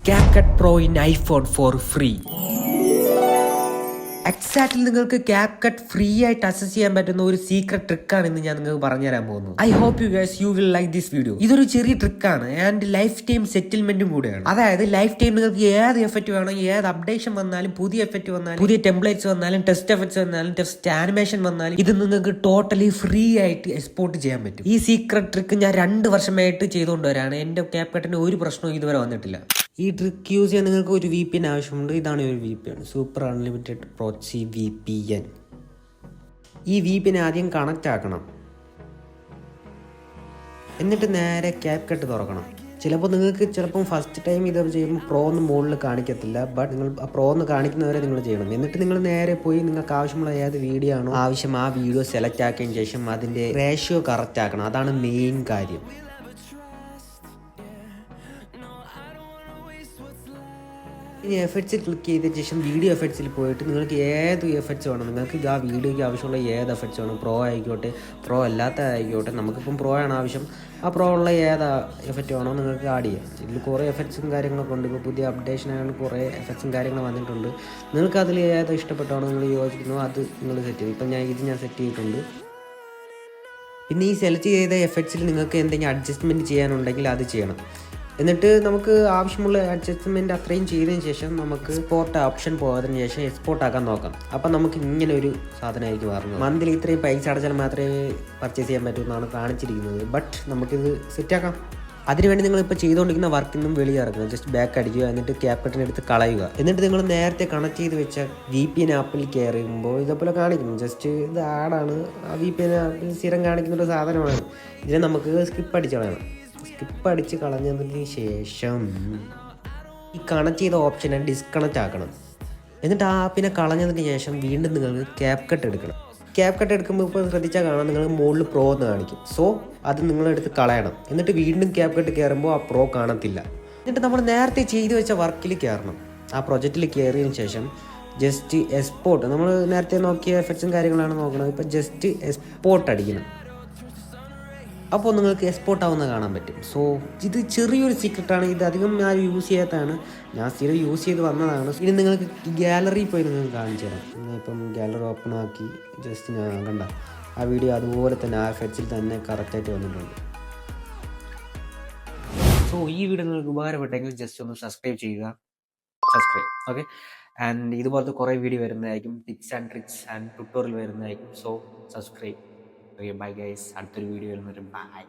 CapCut Pro in iPhone for free. Exactly നിങ്ങൾക്ക് CapCut free ആയിട്ട് access ചെയ്യാൻ പറ്റുന്ന ഒരു സീക്രട്ട് ട്രിക്കാണ് ഇന്ന് ഞാൻ നിങ്ങൾക്ക് പറഞ്ഞുതരാൻ പോകുന്നത്. I hope you guys you will like this video. ഇതൊരു ചെറിയ ട്രിക്കാണ് ആൻഡ് ലൈഫ് ടൈം സെറ്റിൽമെന്റും കൂടെയാണ്. അതായത് ലൈഫ് ടൈം നിങ്ങൾക്ക് ഏത് എഫക്റ്റ് വേണം, ഏത് അപ്ഡേഷൻ വന്നാലും, പുതിയ എഫക്റ്റ് വന്നാലും, പുതിയ ടെംപ്ലേറ്റ്സ് വന്നാലും, ടെസ്റ്റ് എഫക്ട്സ് വന്നാലും, ടെസ്റ്റ് ആനിമേഷൻ വന്നാലും, ഇത് നിങ്ങൾക്ക് ടോട്ടലി ഫ്രീ ആയിട്ട് എക്സ്പോർട്ട് ചെയ്യാൻ പറ്റും. ഈ സീക്രട്ട് ട്രിക്ക് ഞാൻ 2 വർഷമായിട്ട് ചെയ്തുകൊണ്ട് വരാണ്. എന്റെ CapCutന് ഒരു പ്രശ്നവും ഇതുവരെ വന്നിട്ടില്ല. ഈ ട്രിക്ക് യൂസ് ചെയ്യാൻ നിങ്ങൾക്ക് ഒരു VPN ആവശ്യമുണ്ട്. ഇതാണ് ഒരു VPN, super unlimited proxy VPN. ഈ VPN ആദ്യം കണക്റ്റ് ആക്കണം, എന്നിട്ട് നേരെ CapCut തുറക്കണം. ചിലപ്പോൾ ഫസ്റ്റ് ടൈം ഇത് ചെയ്യുമ്പോൾ പ്രോ ഒന്നും മുകളിൽ കാണിക്കത്തില്ല. ബട്ട് നിങ്ങൾ ആ പ്രോ ഒന്ന് കാണിക്കുന്നവരെ നിങ്ങൾ ചെയ്യണം. എന്നിട്ട് നിങ്ങൾ നേരെ പോയി നിങ്ങൾക്ക് ആവശ്യമുള്ള ഏത് വീഡിയോ ആണോ ആവശ്യം ആ വീഡിയോ സെലക്ട് ആക്കിയതിന് ശേഷം അതിൻ്റെ റേഷ്യോ കറക്റ്റ് ആക്കണം. അതാണ് മെയിൻ കാര്യം. ഇനി എഫക്ട്സിൽ ക്ലിക്ക് ചെയ്ത ശേഷം വീഡിയോ എഫക്ട്സിൽ പോയിട്ട് നിങ്ങൾക്ക് ഏത് എഫക്ട്സ് വേണം, നിങ്ങൾക്ക് ആ വീഡിയോയ്ക്ക് ആവശ്യമുള്ള ഏത് എഫക്ട്സ് വേണം, പ്രോ ആയിക്കോട്ടെ പ്രോ അല്ലാത്ത ആയിക്കോട്ടെ, നമുക്കിപ്പം പ്രോ ആണ് ആവശ്യം, ആ പ്രോ ഉള്ള ഏത് എഫക്റ്റ് വേണോ നിങ്ങൾക്ക് ആഡ് ചെയ്യാം. ഇതിൽ കുറേ എഫക്ട്സും കാര്യങ്ങളൊക്കെ ഉണ്ട്. ഇപ്പോൾ പുതിയ അപ്ഡേഷനാണ്, കുറേ എഫക്ട്സും കാര്യങ്ങളും വന്നിട്ടുണ്ട്. നിങ്ങൾക്ക് അതിൽ ഏത് ഇഷ്ടപ്പെട്ടാണോ നിങ്ങൾ യോജിക്കുന്നോ അത് നിങ്ങൾ സെറ്റ് ചെയ്യും. ഇപ്പം ഞാൻ സെറ്റ് ചെയ്തിട്ടുണ്ട്. പിന്നെ ഈ സെലക്ട് ചെയ്ത എഫക്ട്സിൽ നിങ്ങൾക്ക് എന്തെങ്കിലും അഡ്ജസ്റ്റ്മെൻറ്റ് ചെയ്യാനുണ്ടെങ്കിൽ അത് ചെയ്യണം. എന്നിട്ട് നമുക്ക് ആവശ്യമുള്ള അഡ്ജസ്റ്റ്മെൻറ്റ് അത്രയും ചെയ്തതിന് ശേഷം നമുക്ക് എക്സ്പോർട്ട് ഓപ്ഷൻ പോയതിന് ശേഷം എക്സ്പോർട്ട് ആക്കാൻ നോക്കാം. അപ്പം നമുക്ക് ഇങ്ങനെ ഒരു സാധനമായിരിക്കും പറഞ്ഞത്. മന്ത്ലി ഇത്രയും പൈസ അടച്ചാൽ മാത്രമേ പർച്ചേസ് ചെയ്യാൻ പറ്റൂ എന്നാണ് കാണിച്ചിരിക്കുന്നത്. ബട്ട് നമുക്കിത് സെറ്റാക്കാം. അതിനുവേണ്ടി നിങ്ങളിപ്പോൾ ചെയ്തുകൊണ്ടിരിക്കുന്ന വർക്കിൽ നിന്നും വെളിയിറങ്ങുക. ജസ്റ്റ് ബാക്ക് അടിക്കുക, എന്നിട്ട് CapCutനെ എടുത്ത് കളയുക. എന്നിട്ട് നിങ്ങൾ നേരത്തെ കണക്ട് ചെയ്ത് വെച്ച VPN ആപ്പിൽ കയറുമ്പോൾ ഇതേപോലെ കാണിക്കും. ജസ്റ്റ് ഇത് ആഡാണ്. ആ VPN ആപ്പിൽ സ്ഥിരം കാണിക്കുന്ന ഒരു സാധനമാണ്. ഇതിനെ നമുക്ക് സ്കിപ്പ് അടിച്ച് കളയണം. സ്കിപ്പ് അടിച്ച് കളഞ്ഞതിന് ശേഷം ഈ കണക്ട് ചെയ്ത ഓപ്ഷനെ ഡിസ്കണക്റ്റ് ആക്കണം. എന്നിട്ട് ആ ആപ്പിനെ കളഞ്ഞതിന് ശേഷം വീണ്ടും നിങ്ങൾക്ക് CapCut എടുക്കണം. CapCut എടുക്കുമ്പോൾ ഇപ്പോൾ ശ്രദ്ധിച്ചാൽ കാണാം, നിങ്ങൾ മുകളിൽ പ്രോ എന്ന് കാണിക്കും. സോ അത് നിങ്ങളെടുത്ത് കളയണം. എന്നിട്ട് വീണ്ടും CapCut കയറുമ്പോൾ ആ പ്രോ കാണത്തില്ല. എന്നിട്ട് നമ്മൾ നേരത്തെ ചെയ്തു വെച്ച വർക്കിൽ കയറണം. ആ പ്രൊജക്റ്റിൽ കയറിയതിന് ശേഷം ജസ്റ്റ് എക്സ്പോർട്ട്, നമ്മൾ നേരത്തെ നോക്കിയ എഫക്ട്സും കാര്യങ്ങളാണ് നോക്കുന്നത്. ഇപ്പോൾ ജസ്റ്റ് എക്സ്പോർട്ട് അടിക്കണം. അപ്പോൾ നിങ്ങൾക്ക് എക്സ്പോർട്ട് ആവുന്ന കാണാൻ പറ്റും. സോ ഇത് ചെറിയൊരു സീക്രട്ടാണ്. ഇത് അധികം ഞാൻ യൂസ് ചെയ്യാത്തതാണ്, ഞാൻ സ്ഥിരം യൂസ് ചെയ്ത് വന്നതാണ്. ഇനി നിങ്ങൾക്ക് ഗാലറിയിൽ പോയി നിങ്ങൾക്ക് കാണിച്ചു തരാം. ഇപ്പം ഗാലറി ഓപ്പൺ ആക്കി ജസ്റ്റ് ഞാൻ കണ്ട ആ വീഡിയോ അതുപോലെ തന്നെ ആ എഫക്ട്സിൽ തന്നെ കറക്റ്റായിട്ട് വന്നിട്ടുണ്ട്. സോ ഈ വീഡിയോ നിങ്ങൾക്ക് ഉപകാരപ്പെട്ടെങ്കിൽ ജസ്റ്റ് ഒന്ന് സബ്സ്ക്രൈബ് ചെയ്യുക. ഓക്കെ. ആൻഡ് ഇതുപോലത്തെ കുറേ വീഡിയോ വരുന്നതായിരിക്കും, tips and tricks and tutorial വരുന്നതായിരിക്കും. So subscribe. Bye guys. അടുത്തൊരു വീഡിയോ വരുന്നവരും ബൈ.